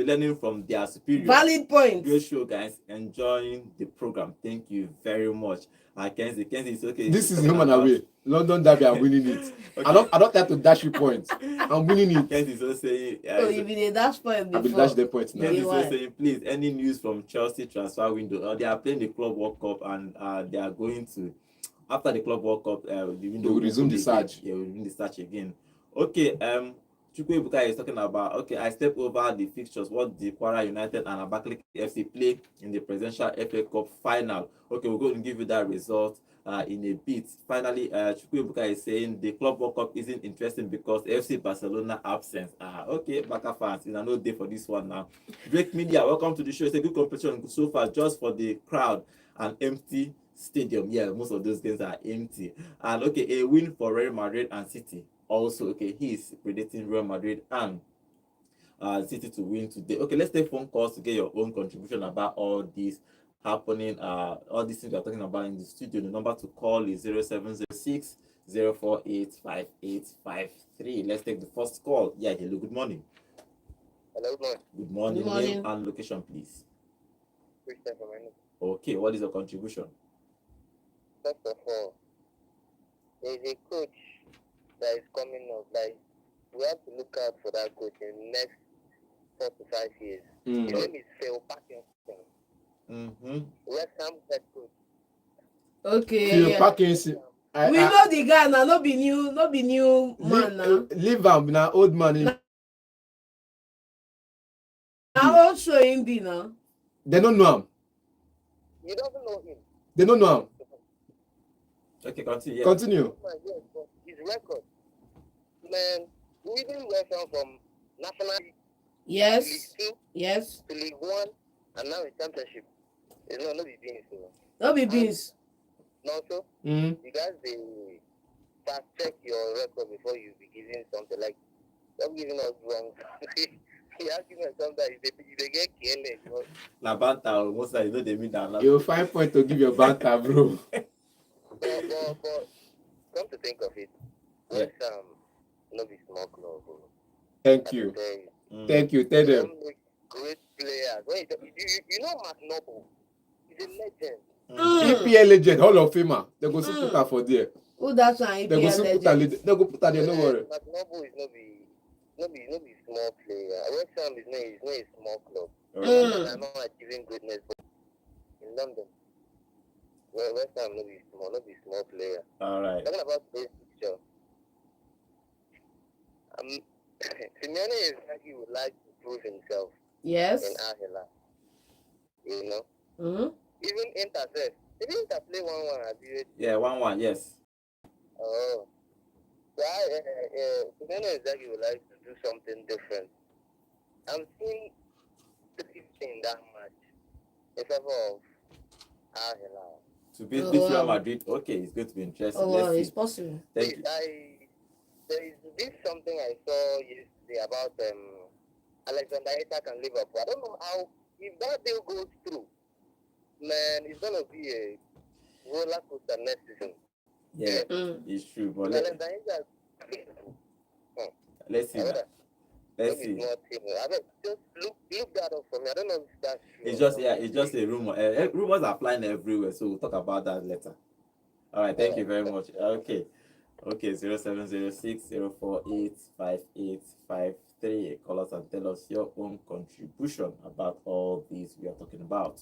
learning from their superiors. Valid point. Great show, guys. Enjoying the program. Thank you very much. Kenzie, it's okay. This is home and away. London derby, I'm winning it. Okay. I don't have to dash you points. I'm winning it. Kenzie is also saying. You've been a dash point before. I've been dash the points now. Kenzie is also saying, please, any news from Chelsea transfer window? They are playing the Club World Cup and they are going to, after the Club World Cup, the window will resume the search. Yeah, we'll resume the search again. Okay, Chukwu is talking about, okay, I step over the fixtures, what the Kwara United and Abakaliki FC play in the Presidential FA Cup final. Okay, we're going to give you that result in a bit. Finally, Chukwu is saying the Club World Cup isn't interesting because FC Barcelona absence. Okay, Baka fans, it's no day for this one now. Drake Media, welcome to the show. It's a good competition so far, just for the crowd and empty stadium. Yeah, most of those games are empty. And okay, a win for Real Madrid and City. Also, okay, he is predicting Real Madrid and City to win today. Okay, let's take phone calls to get your own contribution about all this happening. All these things we are talking about in the studio. The number to call is 0706 048 5853. Let's take the first call. Yeah, hello, good morning. Hello, good morning. Good morning. Name and location, please. Christian from Enugu. Okay, what is your contribution? First of all, there is a coach that is coming up. Like, we have to look out for that coach in the next 4 to 5 years. His name is Phil Parkinson. West Ham head coach. Okay. Phil Parkinson. We know the guy now, no be new man now. Leave him now, old man. Now old show him be now. They don't know him. You don't know him. They don't know him. Okay, continue. Continue. Yes, but his record, man, leading West Ham from National League Yes. League 2 Yes. to League 1 and now in Championship. It's not be beans. No be beans. No, so you guys they fast check your record before you be giving something. Like, don't giving us wrong. You ask me sometimes they get careless. Na banter, most of you know they mean that. You'll find point to give your banter, bro. But come to think of it, West Ham no be small club. Thank you. Thank you. Tell them. Great players. Wait, you know Mark Noble? He's a legend. EPL legend, Hall of Famer. They go put her for there. Who that's an They go EPL put her. legend? They go put her there. No worry. Mark Noble is no be small player. West Ham is not a small club. I'm not achieving greatness, but in London, West Ham no be small player. All right. Talking about this picture, Simeone is like he would like to prove himself Yes. in Al Hilal. You know, Mm-hmm. even Inter said, did Inter play 1-1 at the Yeah, 1-1, yes. Oh, so Simeone is like he would like to do something different. I'm seeing the in that match in favor of Al Hilal. To beat Real Madrid, okay, it's going to be interesting. Oh, it's possible. Thank you. There is this something I saw yesterday about Alexander Isak and Liverpool. I don't know how, if that deal goes through, man, it's going to be a roller coaster next season. Yeah, it's true. But Alexander Isak, let's see. Let's see. I mean, just look that up for me. I don't know if that's true. It's just a rumor. Rumors are flying everywhere, so we'll talk about that later. All right, thank you very much. Okay. Okay, 0706-048-5853. Call us and tell us your own contribution about all these we are talking about.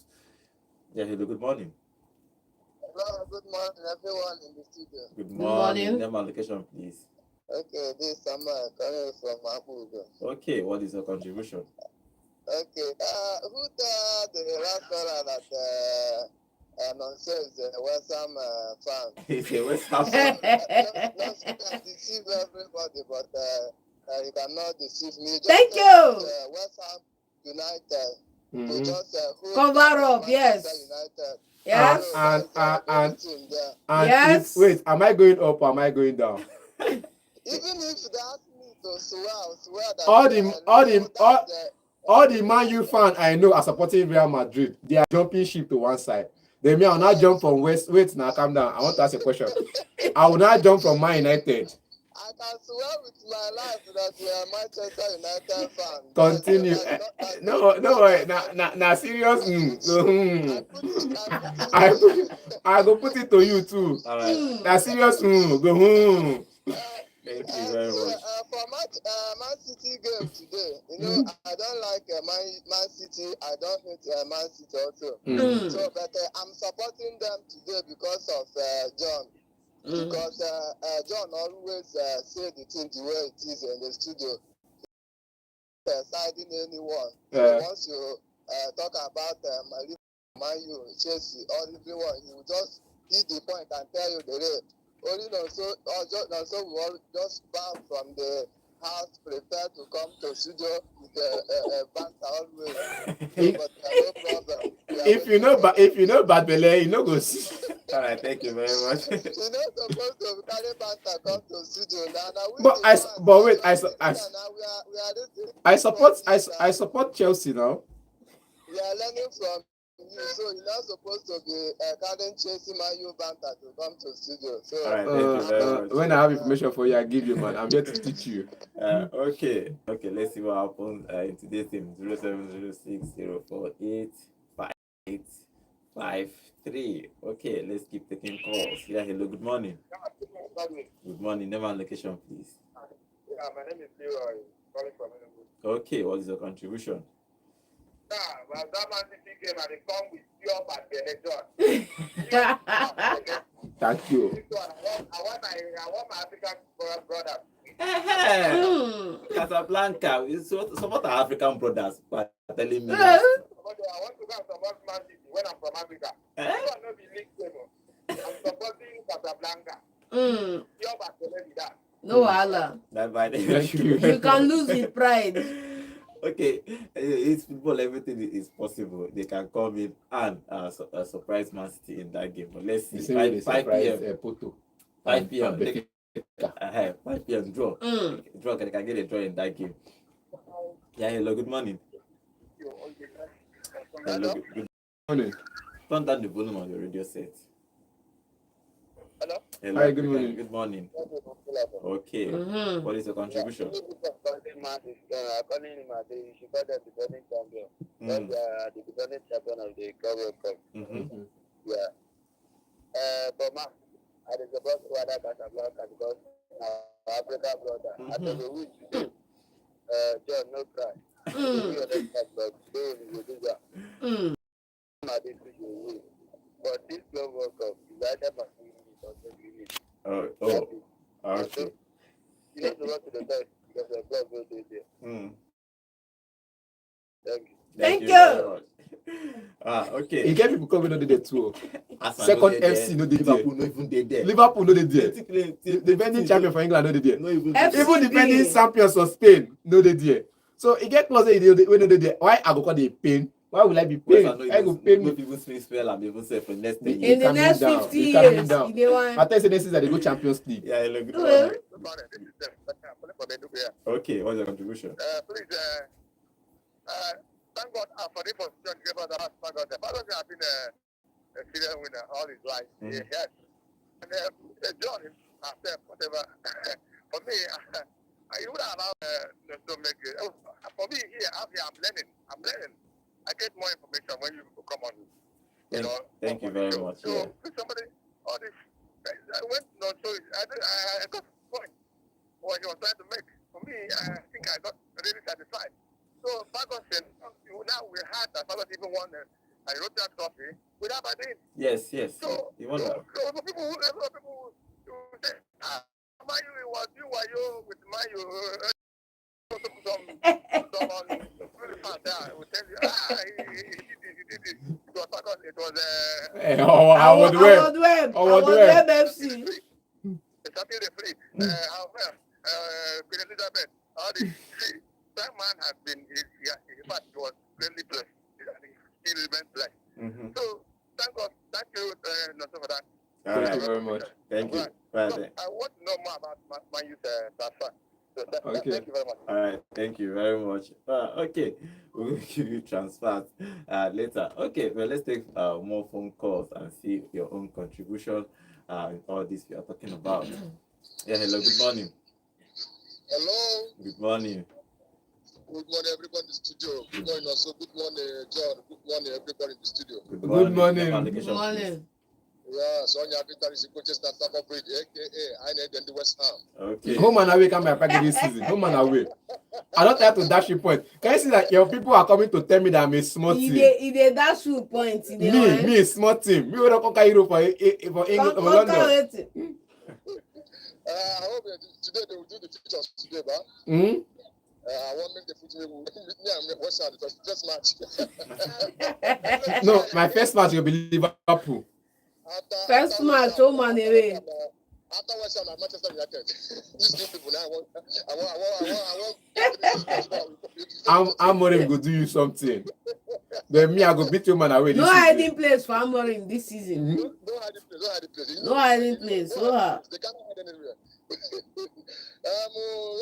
Yeah, hello, good morning. Hello, good morning, everyone in the studio. Good Good morning. morning. Name and location, please. Okay, this is Samuel coming from Abuja. Okay, what is your contribution? Okay, who the last caller that nonsense West Ham fan? He's a West Ham So, fan. not you can deceive everybody, but you cannot deceive me. Just Thank tell you. West Ham United to Mhm. just hold Cover up, Manchester yes. United. Yes. So And that's the only and team there. and Yes. if wait, am I going up or am I going down? Even if they ask me to swear that All the Man U that's fan I know are supporting Real Madrid. They are jumping ship to one side. Then me, I will not jump from West. Wait, now calm down. I want to ask a question. I will not jump from Man United. I can swear with my life that we are Manchester United fan. Continue. No, wait. Now, serious. I go put it to you too. All right. Now, serious. Go. Thank you very much. For Man City game today, I don't like Man City. I don't hate Man City also. So, but I'm supporting them today because of John. Because John always say the thing the way it is in the studio. Siding anyone. So once you talk about Man U, Chelsea, or everyone, he will just hit the point and tell you the rate. Only so we all just bound from the house, prepared to come to studio with a banter always. So, but no problem. If you know bad belle, you know go see. All right, thank you very much. You're not supposed to carry banter come to studio now. I support Chelsea now. We are learning from you, so you're not supposed to be carrying Chelsea Man U banter to come to studio. So All right, thank you very much. When I have information for you, I give you, man. I'm here to teach you. Okay, let's see what happens in today's team. 0706-048-5853. Okay, let's keep taking calls. Yeah, hello, good morning. Good morning. Name and location, please. Yeah, my name is Leroy, calling from Enugu. Okay, what is your contribution? Well, that Man City game and they come with pure bad John. Thank you. I want my African brother. Casablanca, some of the African brothers are telling me. I want to go and support Man City when I'm from Africa. I not be league game. I'm supporting Casablanca. Pure bad that. No Allah. You can lose with pride. Okay, it's football, everything is possible. They can come in and surprise Man City in that game. But let's see. 5 p.m. 5 p.m. 5 p.m. draw. Draw, can get a draw in that game. Yeah, hello, good morning. Hello, good morning. Turn down the volume on your radio set. Hello? Hello. Hi, good morning. Good morning. Okay. What is your contribution? According to my day, you should call them the defending champion. Because they are the defending champion of the World Cup. Yeah. But I support Wada Casablanca because our African brother. I tell you which John, no cry. But this World Cup is either Madrid or City. Okay. You know the road to the best because the club will do there. Thank you. Very much. Okay. You get people coming on the too. Second FC no dey there. Liverpool no even there. Liverpool no dey there. The defending champion for England no dey there. No even Even defending champions of Spain no dey there. So it get closer when no dey there. Why I go call the pain? Why will I be pain? I go pain me. People spell and even say for next 10 In years. the next 50 years, I tell you, next season they go Champions League. Yeah, look. Okay, what's your contribution? Please, thank God for the position gave us the last thank God. Father has been a serious winner all his life. Yes. And John himself, whatever. For me, I would allow to make it. For me, here, I'm learning. I get more information when you come on. Thank you very much. So, somebody, all this, when on show. I got the point what he was trying to make. For me, I think I got really satisfied. So Ferguson, now we had that Ferguson even won a European trophy without Madrid. Yes. So, You won that. so people who say, Mayu was you were you with Mayu. Someone really fast there will tell you, he did it. It was Ferguson. It was Award Web FC. the champion referee. Queen Elizabeth. All the three. That man has been, in fact, he was greatly blessed. He remains blessed. Mm-hmm. So, thank God. Thank you, Naso, for that. Thank you very much. Thank you. Right. Right. So, I want to know more about my youth transfer. So Okay. Thank you very much. All right, thank you very much. Okay, we'll give you transfers later. Okay, well, let's take more phone calls and see your own contribution in all this we are talking about. Yeah, hello, good morning. Hello. Good morning. Good morning, everybody in the studio. Good morning, also. Good morning, John. Good morning, everybody in the studio. Good Good morning. Name and Good location, morning. Yeah, Sonia Victor is the coaches that Tampa Bridge, aka I need in the West Ham. please. Okay. Home and away can be a package this season. Home and away. I don't have to dash you point. Can you see that your people are coming to tell me that I'm a small team? He dey dash you points. Me a small team. Me will conquer Europe for England for London. I hope today they will do the features today, but Hmm? I want to make the football with me and West Ham because first match. No, my first match will be Liverpool. First match, home and away. After West Ham and Manchester United, these two people now I want. I'm more go do you something. Then me I go beat you man away. No this season. hiding place for Amorim this season. Mhm. No hiding place. No hiding place. No hiding place. They can't hide anywhere.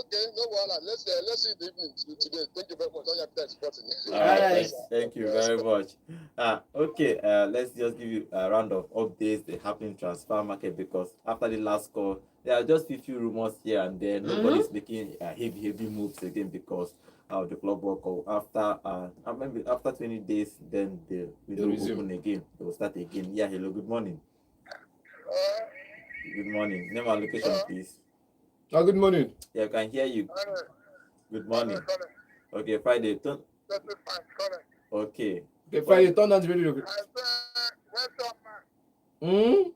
Okay, no wahala. Let's see the evening today. Thank you very much. On your time supporting. All right, Alright. thank you very much. Okay, let's just give you a round of updates the happening transfer market because after the last call, there are just a few rumors here and there. Nobody's making heavy moves again because of the club work. Maybe after 20 days, then they will resume. open again. They will start again. Yeah, hello, good morning. Good morning. Name and location, please. Oh, good morning. Yeah, I can hear you. Good morning. Okay, Friday. Okay. Okay, Friday, turn down the radio. Hmm?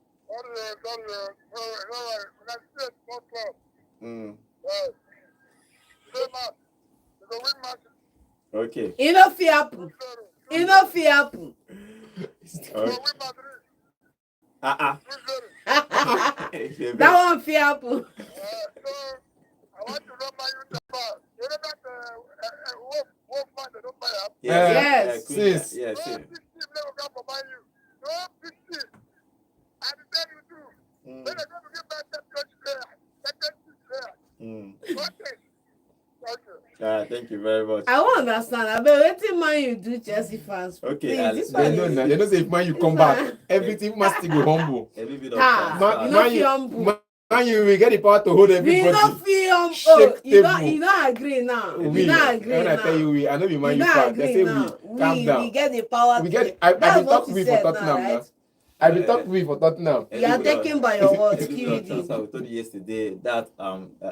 Okay. E no fit happen. E no fit happen. That one fit happen. I want to know my youth about. You know that Wolfman, they don't buy up. Yes. Sis. Yes. No big team never come for Man U. No big team. I tell you too. Then they're going to give back that coach player. Okay. Thank you very much. I won't understand. I bet wetin man you do Chelsea fans. Okay, Please, this They one know is. now. They know say if man you come back, everything must still go humble. A little bit of Ah, transfer. you no fit humble. Man you will get the power to hold We everybody. no fit humble. Shake You table. don't agree now. We, You don't agree when I now. tell you we, I know you man You you don't fan. They agree say now. we, calm down. We get the power. We to get. I've That's been what talking you for said Tottenham now, now. right? I've been talking for Tottenham. You are taken by your words. A little bit of QED. transfer. We told you yesterday that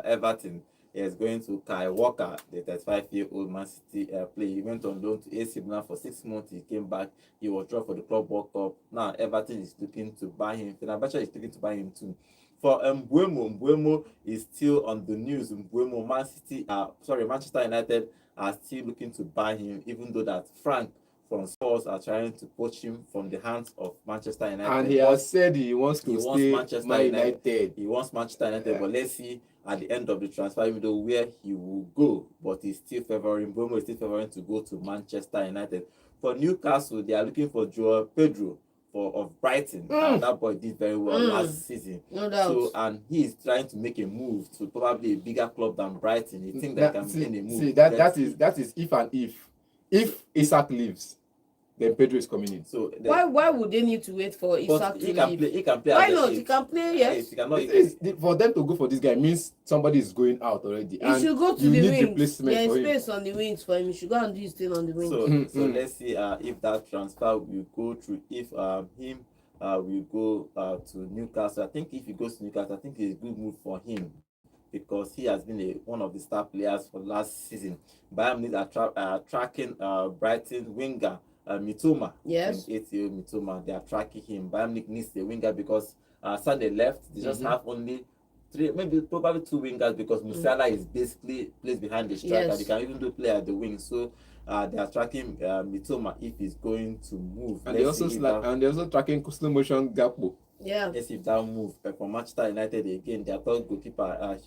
Everton is going to Kai Walker, the 35-year-old Man City player. He went on loan to AC Milan for 6 months. He came back. He was dropped for the Club World Cup. Now Everton is looking to buy him. Fenerbahce is looking to buy him too. For Mbuemo is still on the news. Manchester United are still looking to buy him, even though that Frank from Spurs are trying to poach him from the hands of Manchester United. And he has said he wants to He wants stay Manchester Man United. United. He wants Manchester United, but let's see at the end of the transfer window where he will go. But he's still favoring Mbuemo is still favoring to go to Manchester United. For Newcastle, they are looking for Joao Pedro of Brighton. That boy did very well last season. No doubt. So and he is trying to make a move to probably a bigger club than Brighton. He thinks that can make a move. See that is if and if. If Isaac leaves, then Pedro is coming in. So Why would they need to wait for Isaac to he can leave? play. He can play. Why at the not? age. He can play. Yes. He cannot. For them to go for this guy means somebody is going out already. He should go to you the need wings. replacement There is for him. space on the wings for him. He should go and do his thing on the wings. So let's see if that transfer will go through. If him will go to Newcastle. I think if he goes to Newcastle, I think it's a good move for him because he has been one of the star players for last season. Bayern Munich are tracking Brighton winger Mitoma, Yes. 28-year-old Mitoma. They are tracking him. Bayern Munich needs a winger because Sunday left. They just have only three, maybe probably two wingers because Musiala is basically plays behind the striker. Yes. They can even do play at the wing. So they are tracking Mitoma if he's going to move. And they also tracking slow motion Gakpo. Yeah. Let's see if that move for Manchester United again. Their third goalkeeper,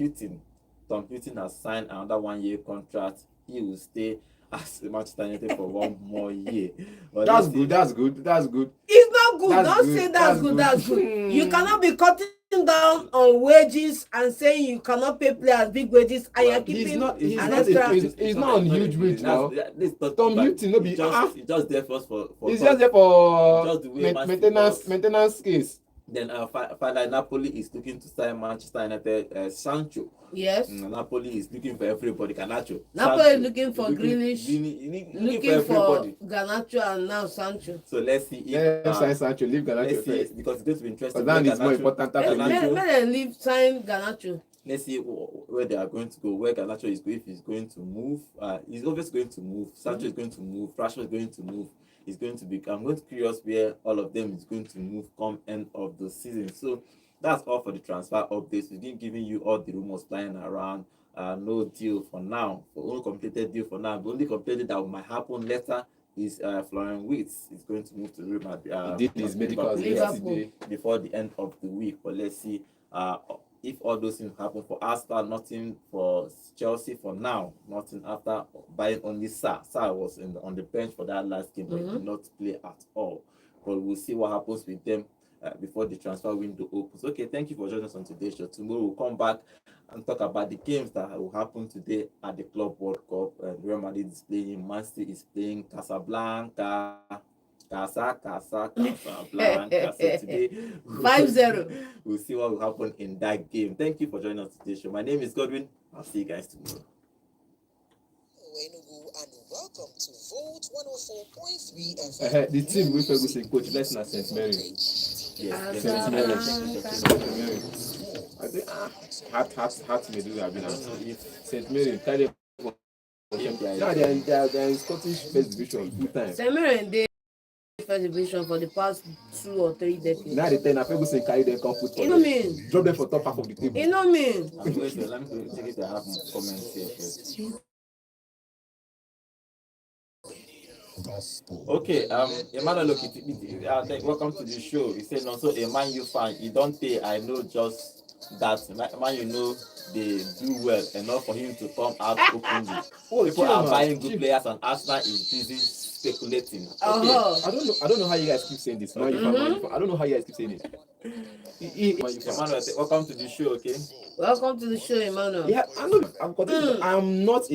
Tom Hutton has signed another 1 year contract. He will stay as Manchester United for one more year. But That's good. That's good. That's good. It's not good. That's Don't good. say That's that's good. good. You cannot be cutting down on wages and saying you cannot pay players big wages and you're keeping He's not an extra. he's not on huge wage now. Tom Hutton no be He's just there for he's just there for just the way Man City maintenance case. Then finally Napoli is looking to sign Manchester United Sancho. Yes. Napoli is looking for everybody. Garnacho. Napoli Sancho, is looking for Grealish, looking for Garnacho and now Sancho. So let's see if sign Sancho, leave Garnacho first. because it's going to be interesting. But that is more important than Let them leave sign Garnacho. Let's see where they are going to go. Where Garnacho is going, if he's going to move. He's always going to move. Sancho is going to move. Rashford is going to move. It's going to be. I'm going to curious where all of them is going to move come end of the season. So that's all for the transfer updates. We've been giving you all the rumors flying around. No deal for now. For only completed deal for now. The only completed that might happen later is Florian Wirtz is going to move to Real Madrid. He did his medical yesterday before the end of the week. But let's see if all those things happen for Arsenal. Nothing for Chelsea for now. Nothing after buying only Sarr. Sarr was on the bench for that last game, but he did not play at all. But we'll see what happens with them before the transfer window opens. Okay, thank you for joining us on today's show. Tomorrow we'll come back and talk about the games that will happen today at the Club World Cup. Real Madrid is playing, Man City is playing, Casablanca. Casablanca. So today 5-0. We'll see what will happen in that game. Thank you for joining us today show. My name is Godwin. I'll see you guys tomorrow. And welcome to Vote 104.3 FM. The team with Ferguson coach, let's not St. Mary. Yes, St. Mary. I think heart may do that now. St. Mary, carry yeah, they're in Scottish First Division 2 times. St. Mary First Division for the past 2 or 3 decades. Now the 10 Ferguson carry them, come put You know me. drop them for top half of the table. You know me. I'm going to let me take it. I have more comments here first. Okay, Emmanuel, look, welcome to the show. He said, no, so a Man U fan, you don't pay. I know just that. Man, you know they do well enough for him to come out openly. People are buying good players, and Arsenal is busy speculating. Okay. I don't know how you guys keep saying this. Man U fan. I don't know how you guys keep saying it. Emmanuel, welcome to the show. Okay. Welcome to the show, Emmanuel. Yeah, I know. I'm not.